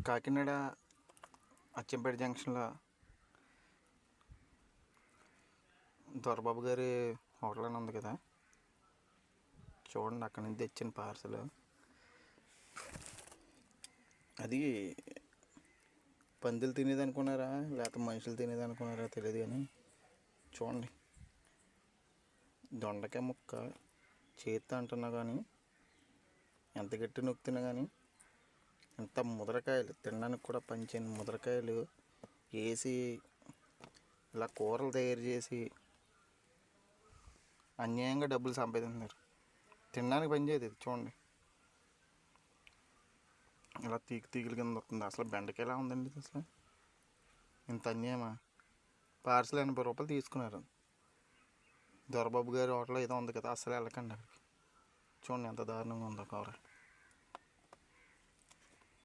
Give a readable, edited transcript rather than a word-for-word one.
కాకినాడ అచ్చంపేట జంక్షన్లో దొరబాబు గారి హోటల్ అని ఉంది కదా, చూడండి అక్కడి నుంచి తెచ్చిన పార్సల్. అది పందులు తినేది అనుకున్నారా లేకపోతే మనుషులు తినేది అనుకున్నారా తెలియదు, కానీ చూడండి దొండకాయ ముక్క చేత్తో అంటున్నా కానీ ఎంత గట్టి నొక్కుతున్నా కానీ ఎంత ముదరకాయలు తినడానికి కూడా పనిచేయని ముదరకాయలు వేసి ఇలా కూరలు తయారు చేసి అన్యాయంగా డబ్బులు సంపాదిస్తున్నారు. తినడానికి పనిచేయదు ఇది. చూడండి ఇలా తీగల కింద వస్తుంది. అసలు బెండకాయ ఎలా ఉందండి ఇది? అసలు ఇంత అన్యాయమా? పార్సల్ 80 రూపాయలు తీసుకున్నారు. దొరబాబు గారి హోటల్ ఏదో ఉంది కదా, అసలు వెళ్ళకండి అక్కడికి. చూడండి ఎంత దారుణంగా ఉందో కూర.